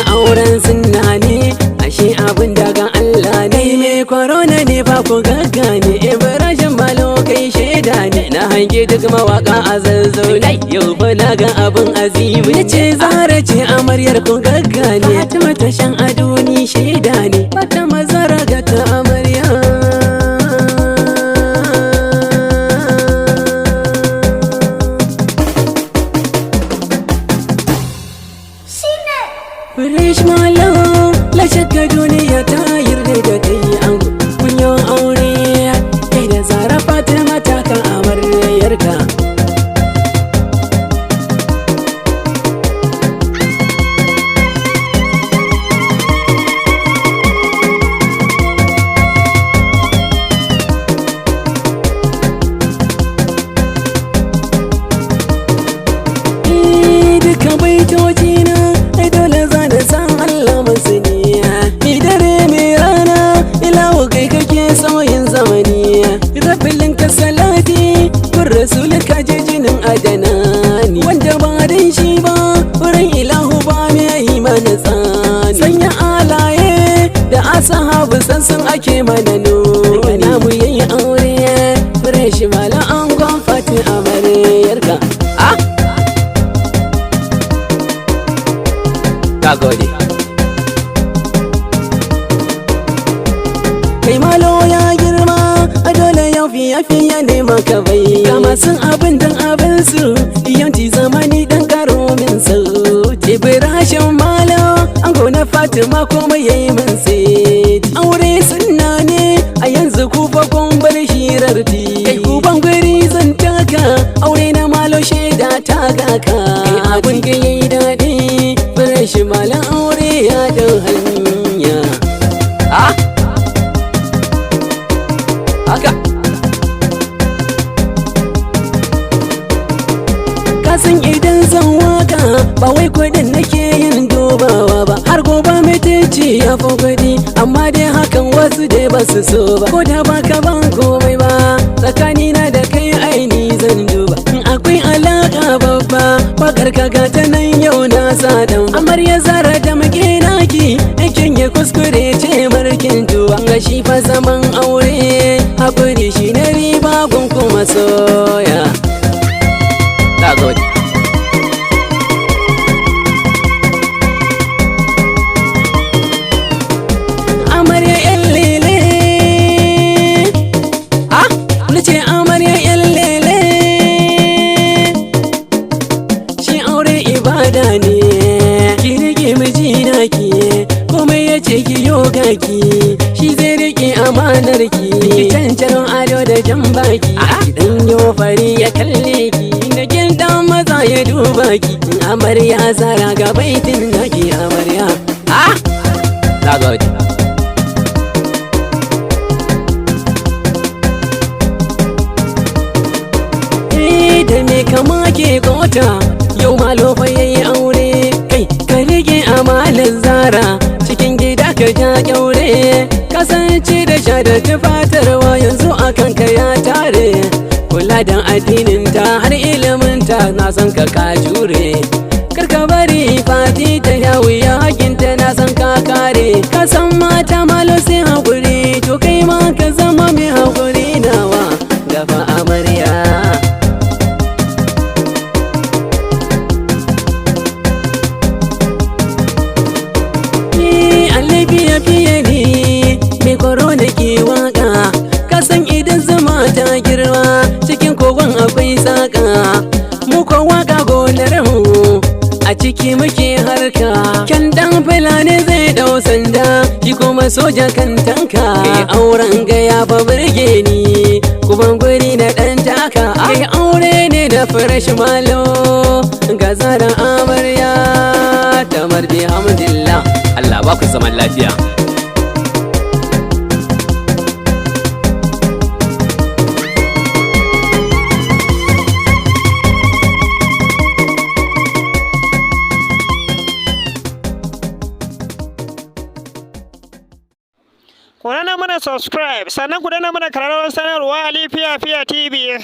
auren sunna ne, ashe abin daga Allah ne. Me korona ne ba ku gaggane, Ibrahim Malo kai shaida ne. Na hange duk mawaka a zazzaune, yau fa na ga abin azimi. Nace Zara ce amaryar ku gaggane, Fatima ta shan ado ni shaida ne. Fata mazara ga ta amarya. Fresh Malo, la shakka duniya ta yarda da kai ango. Kun yi aure, kai da Zara Fatima ta kan amaryarka. Duka baitoci na dole za da san Allah masaniya. Dare mai rana ilawo kai kake sauyin zamani. Rabilin ka salati kun rasul ka je jinin adanani. Wanda ba dan shi ba wurin ilahu ba mai yi mana tsani. Sanya alaye da asahabu sansan ake mana nuni. Na mu yayi aure Fresh Malo an gwamfati amaryarka. Gode. Kai Malo ya girma, a dole yau fiye ne maka bai. Kama sun abin dan abin su, yanti zamani dan karo min su. Ibrahim Malo, an gona Fatima kuma yayi min sai. Aure sunna ne, a yanzu ku fa kun bar shirar ti. Kai ku ban guri zan taka, aure na Malo shaida ta gaka. Kai abin ka yayi daɗi. Fresh Malo aure ya dau hanya. Haka kasan idan zan waka ba wai kudin nake yin dubawa ba. Har gobe mutunci ya fi kudi, amma dai hakan wasu dai ba su so ba. Ko da baka ban komai ba, tsakanina da kai aini zan duba. Akwai alaka babba, bakar kaga ta nan yau na sa dan. Amarya Zara da muke naki, aikin ya kuskure ce markin tuwa. Ga shi fa zaman aure, hakuri shi na riba gun kuma soya. Gode. Amarya yan lele, nace amarya yan lele. Shi aure ibada ne, ki rike mijina ki, komai ya ce ki yoga ki, shi zai rike amanar ki. Ki cancaron ado da jan baki, dan yo fari ya kalle ki, da kin dan maza ya duba ki. Amarya Zara ga baitin naki amarya. Gode. Da me kama ke kota, yau Malo fa yayi aure. Kai ka rige amalar Zara, cikin gida ka ja kyaure. Kasance da sha da tufatarwa yanzu akan ka ya tare. Kula da addinin ta har ilimin ta, na san ka jure. Karka bari Fati ta yawiya, hakinta na san ka kare. Ka san mata Malo sai haƙuri, to kai ma ka zama mai haƙuri nawa gaba amarya. Fiye ne mai korona ke waka, kasan idan zama ta girma cikin kogon akwai saka. Mu ko waka gonar mu a ciki muke harka. Kyan dan fulani zai dau sanda, shi kuma soja kan tanka. Kai auren ga ya fa burge ni, kuma guri na dan taka. Kai aure ne da Fresh Malo, ga Zara amarya tamar bihamdillah. Allah ba ku zaman lafiya. ku dana mana subscribe sannan ku dana mana kararrawar sanarwa Ali Fiya TV.